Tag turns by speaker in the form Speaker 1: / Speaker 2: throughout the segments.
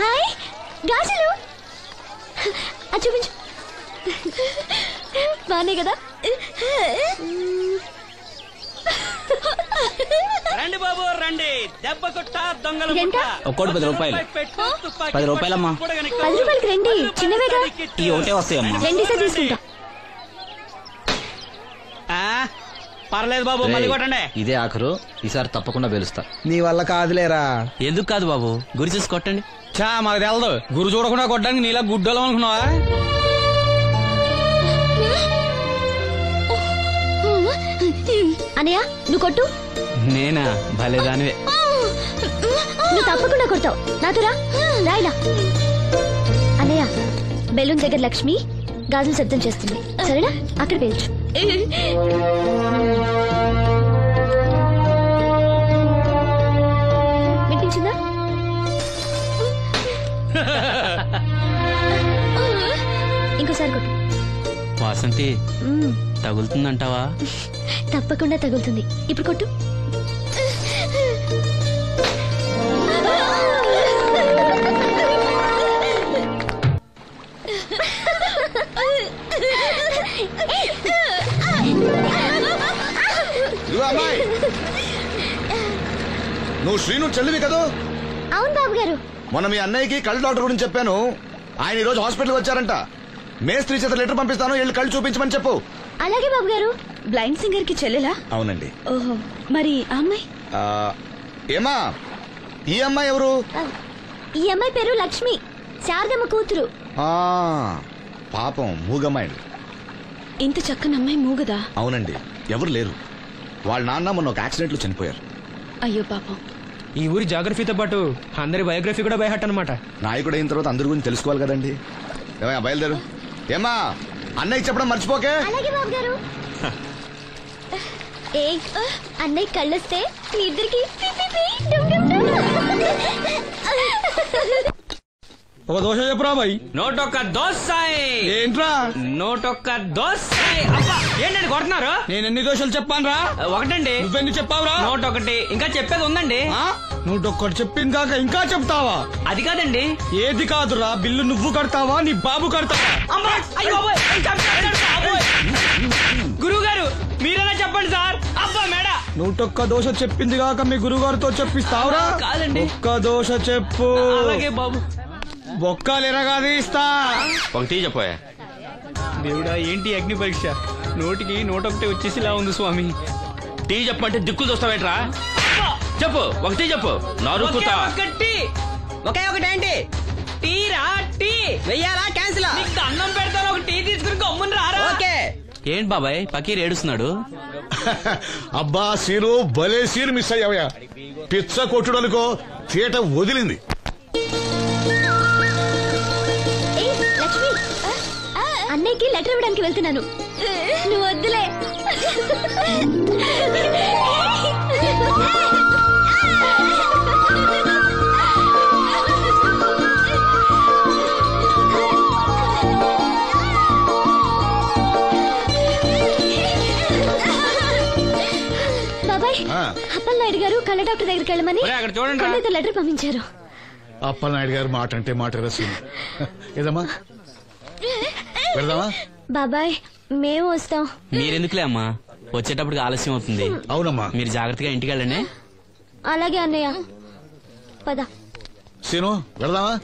Speaker 1: Hi గాజులు చూపించు. బానే కదా?
Speaker 2: రండి బాబు రండి. దెబ్బ కొట్ట దొంగలు
Speaker 3: ఒక్కోటి 10 రూపాయలు. 10 రూపాయలమ్మా.
Speaker 1: 10 రూపాయలకి రండి, చిన్నవేగా.
Speaker 3: ఈ ఒకటే వస్తాయమ్మా.
Speaker 1: 2 తీసుకుంటా.
Speaker 2: పర్లేదు బాబు, మళ్ళీ కొట్టండి.
Speaker 3: ఇదే ఆఖరు, ఈసారి తప్పకుండా పేలుస్తా.
Speaker 4: నీ వల్ల కాదులేరా.
Speaker 3: ఎందుకు కాదు బాబు, గురి చూసి కొట్టండి.
Speaker 4: చా మాకు తెలదు, గురు చూడకుండా కొట్టడానికి నీలా గుడ్డోలం అనుకున్నావా?
Speaker 1: అనయ్య నువ్వు కొట్టు.
Speaker 3: నేనా? భలేదానివే.
Speaker 1: నువ్వు తప్పకుండా కొడతావు. నాతో రాయిలా. అన్నయ్య బెలూన్ దగ్గర లక్ష్మి గాజులు శబ్దం చేస్తుంది, సరేనా? అక్కడ పేల్చు. వినిపించిందా? ఇంకోసారి కొట్టు.
Speaker 3: వాసంతి తగులుతుందంటావా?
Speaker 1: తప్పకుండా తగులుతుంది. ఇప్పుడు కొట్టు.
Speaker 5: అమ్మాయి, నువ్వు శ్రీను చెల్లివి కదా?
Speaker 1: అవును బాబు గారు.
Speaker 5: మొన్న మీ అన్నయ్యకి కళ్ళ డాక్టర్ గురించి చెప్పాను. ఆయన ఈ రోజు హాస్పిటల్ వచ్చారంట. మేస్త్రి చేత లెటర్ పంపిస్తాను, వెళ్ళి కళ్ళు చూపించమని చెప్పు.
Speaker 1: అలాగే బాబు గారు. బ్లైండ్ సింగర్ కి చెల్లెలా?
Speaker 5: అవునండి.
Speaker 1: ఓహో, మరి ఆ అమ్మాయి?
Speaker 5: ఏమా, ఈ అమ్మాయి ఎవరు?
Speaker 1: ఈ అమ్మాయి పేరు లక్ష్మి, శారదమ్మ కూతురు.
Speaker 5: పాపం మూగమ్మాయి.
Speaker 1: ఇంత చక్కని అమ్మాయి మూగదా?
Speaker 5: అవునండి, ఎవరు లేరు. వాళ్ళ నాన్న మొన్న ఒక యాక్సిడెంట్ లో చనిపోయారు.
Speaker 1: అయ్యో పాపం.
Speaker 4: ఈ ఊరి జాగ్రఫీతో పాటు అందరి బయోగ్రఫీ కూడా బయట అన్నమాట.
Speaker 5: నాయకుడు అయిన తర్వాత అందరి గురించి తెలుసుకోవాలి కదండి. ఏమయ్యా బయలుదేరు. ఏమా, అన్నయ్య చెప్పడం మర్చిపోకే.
Speaker 1: అలాగే బాబు గారు. ఏ అన్నయ్య కళ్ళొస్తే మీ ఇద్దరికి
Speaker 4: ఒక దోశ చెప్పురా బాయ్.
Speaker 2: నోటొక్క దోశ.
Speaker 4: ఏంట్రా?
Speaker 2: నోటొక్క దోశ. అబ్బా, ఏంటండి కొడుతున్నారు?
Speaker 4: నేను ఎన్ని దోశలు చెప్పాను రా?
Speaker 2: ఒకటండి.
Speaker 4: నువ్వెన్ని చెప్పావురా?
Speaker 2: నోటొకటి. ఇంకా చెప్పేది ఉందండి.
Speaker 4: నువ్వు ఒక్కటి చెప్పింది కాక ఇంకా చెప్తావా?
Speaker 2: అది కాదండి.
Speaker 4: ఏది కాదురా, బిల్లు నువ్వు కడతావా నీ బాబు కడతావా?
Speaker 2: గురువు గారు మీరైనా చెప్పండి సార్. అబ్బా మేడ.
Speaker 4: నూటొక్క దోశ చెప్పింది కాక మీ గురుగారితో చెప్పిస్తావురా?
Speaker 2: కాదండి.
Speaker 4: ఒక్క దోశ చెప్పు.
Speaker 2: అలాగే బాబు.
Speaker 4: బొక్కలు ఎరగాది ఇస్తా.
Speaker 3: ఒకటి చెప్పోయా.
Speaker 2: దేవుడా, ఏంటి అగ్ని పరీక్ష? నోటికి నోటొకటి వచ్చేసిలా ఉంది స్వామి.
Speaker 3: టీ చెప్పమంటే దిక్కులు చూస్తావేట్రా? చెప్పు, ఒకటి చెప్పు. నరుకుతా.
Speaker 2: ఒకే ఒకటి ఏంటి? టీ రా. టీ వెయ్యాలా క్యాన్సిల్? అన్నం పెడతాను, ఒక టీ తీసుకుని గమ్మున రారా. ఓకే.
Speaker 3: ఏంటి బాబాయ్ పకీర్ ఏడుస్తున్నాడు?
Speaker 5: అబ్బా సీను, భలే సీన్ మిస్ అయ్యావయ్యా. పిచ్చ కొట్టుడు అనుకో, థియేటర్ వదిలింది.
Speaker 1: లక్ష్మి, అన్నయ్యకి లెటర్ ఇవ్వడానికి వెళ్తున్నాను. నువ్వు వద్దులే. బాబాయ్, అప్పలనాయుడు గారు కళ్ళ డాక్టర్ దగ్గరికి వెళ్ళమని కళ్ళతో లెటర్ పంపించారు.
Speaker 5: అప్పలనాయుడు గారు మాట అంటే మాట రసీను. ఏదమ్మా వెళ్దామా?
Speaker 1: బాబాయ్ మేము వస్తాం.
Speaker 3: మీరెందుకులే అమ్మా, వచ్చేటప్పటికి ఆలస్యం అవుతుంది.
Speaker 5: అవునమ్మా,
Speaker 3: మీరు జాగ్రత్తగా ఇంటికి వెళ్ళండి.
Speaker 1: అలాగే అన్నయ్య, పద.
Speaker 5: సీను వెళ్దామా?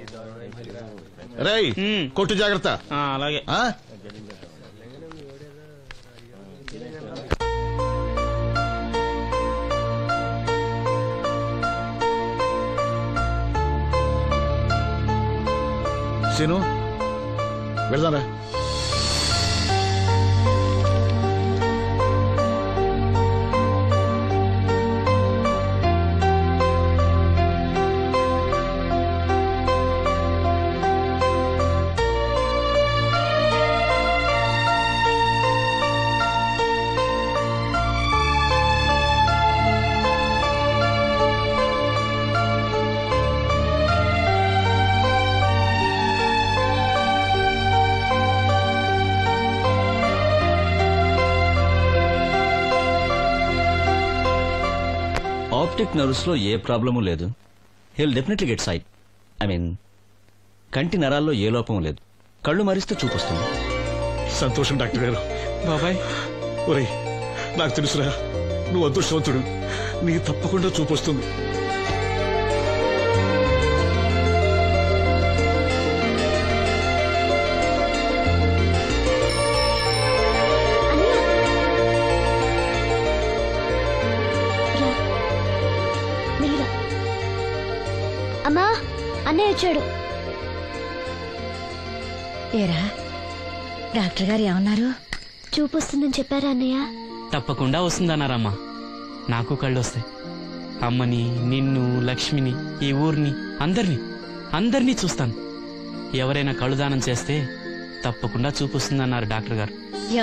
Speaker 5: రేయ్ కొట్టు జాగ్రత్త.
Speaker 2: అలాగే.
Speaker 5: సీను వెళ్దాంరా.
Speaker 6: ఆప్టిక్ నర్వ్స్ లో ఏ ప్రాబ్లము లేదు. He'll definitely get sight. I mean కంటి నరాల్లో ఏ లోపం లేదు. కళ్ళు మరిస్తే చూపొస్తుంది.
Speaker 5: సంతోషం డాక్టర్ గారు.
Speaker 4: బాబాయ్
Speaker 5: ఒరేయ్, నాకు తెలుసురా, నువ్వు అదృష్టవంతుడు. నీకు తప్పకుండా చూపొస్తుంది.
Speaker 1: అమ్మా, అన్నయ్య వచ్చాడు.
Speaker 7: ఏరా డాక్టర్ గారు ఏమన్నారు?
Speaker 1: చూపు వస్తుందని చెప్పారా అన్నయ్య?
Speaker 2: తప్పకుండా వస్తుందన్నారమ్మా. నాకు కళ్ళు వస్తాయి. అమ్మని, నిన్ను, లక్ష్మిని, ఈ ఊరిని, అందరినీ చూస్తాను. ఎవరైనా కళ్ళు దానం చేస్తే తప్పకుండా చూపు వస్తుందన్నారు డాక్టర్ గారు.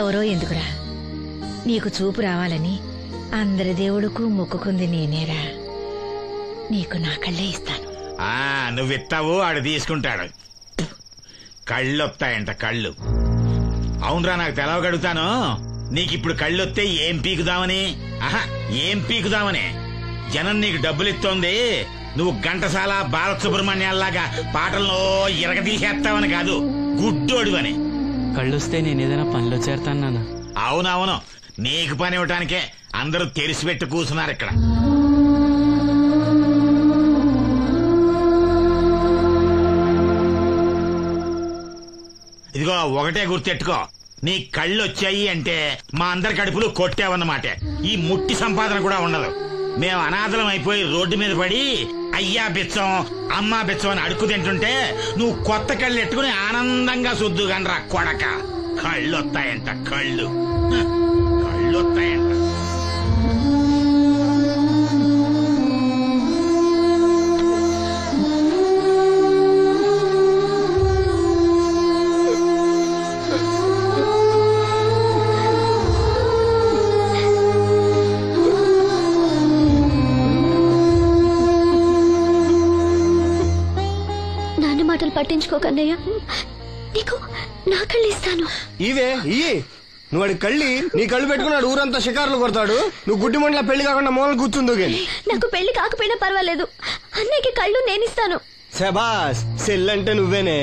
Speaker 7: ఎవరో ఎందుకురా, నీకు చూపు రావాలని అందరి దేవుడుకు మొక్కుకుంది నేనేరా. నీకు నా కళ్ళే ఇస్తాను.
Speaker 8: నువ్విస్తావు, ఆడు తీసుకుంటాడు. కళ్ళొస్తాయంట కళ్ళు. అవునరా, నాకు తెలవగడుగుతాను. నీకిప్పుడు కళ్ళొస్తే ఏం పీకుదామని? ఏం పీకుదామని? జనం నీకు డబ్బులు ఇస్తోంది, నువ్వు ఘంటసాల బాలసుబ్రహ్మణ్యాల్లాగా పాటల్లో ఇరగదీసేస్తావని కాదు, గుడ్డోడివని.
Speaker 2: కళ్ళొస్తే నేనేదైనా పనిలో చేరతాను నాన్న.
Speaker 8: అవునవును, నీకు పని ఇవ్వటానికే అందరూ తెరిచిపెట్టి కూర్చున్నారు ఇక్కడ. ఇదిగో ఒకటే గుర్తెట్టుకో, నీ కళ్ళు వచ్చాయి అంటే మా అందరి కడుపులు కొట్టావన్నమాట. ఈ ముట్టి సంపాదన కూడా ఉండదు. మేము అనాథలం అయిపోయి రోడ్డు మీద పడి అయ్యా బిచ్చం, అమ్మా బిచ్చం అని అడుక్కు తింటుంటే నువ్వు కొత్త కళ్ళు ఎట్టుకుని ఆనందంగా సుద్దుగనరా కొడక. కళ్ళు వస్తాయంట, కళ్ళు వస్తాయంట.
Speaker 1: మాటలు పట్టించుకోకన్నయ్య, నీకు నా కళ్ళు ఇస్తాను.
Speaker 4: ఇవే నువ్వు వాడి కళ్ళి నీ కళ్ళు పెట్టుకున్నాడు ఊరంతా షికారులు కొడతాడు. నువ్వు గుడ్డి మండల పెళ్లి కాకుండా మూలలు కూర్చుందో గాని.
Speaker 1: నాకు పెళ్లి కాకపోయినా పర్వాలేదు, అన్నయ్యకి కళ్ళు నేనిస్తాను.
Speaker 4: శబాస్, సెల్లంటే నువ్వేనే.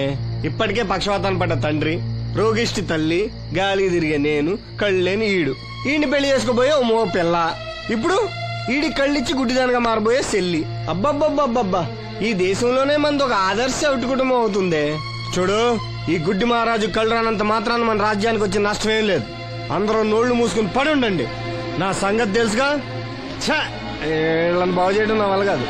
Speaker 4: ఇప్పటికే పక్షవాతాన్ని పడ్డ తండ్రి, రోగిష్టి తల్లి, గాలి తిరిగే నేను, కళ్ళేని ఈడు. ఈయన్ని పెళ్లి చేసుకోబోయే ఓ మో పిల్ల. ఇప్పుడు ఈడి కళ్ళిచ్చి గుడ్డిదానిగా మారబోయే సెల్లి. అబ్బబ్బబ్బబ్బబ్బా, ఈ దేశంలోనే మనది ఒక ఆదర్శ అవుట్ కుటుంబం అవుతుందే. చూడు, ఈ గుడ్డి మహారాజు కళ్ళు రానంత మాత్రాన్ని మన రాజ్యానికి వచ్చిన నష్టమేం లేదు. అందరూ నోళ్లు మూసుకుని పడి ఉండండి. నా సంగతి తెలుసుగా. వీళ్ళని బాగు చేయడం నా వల్ల కాదు.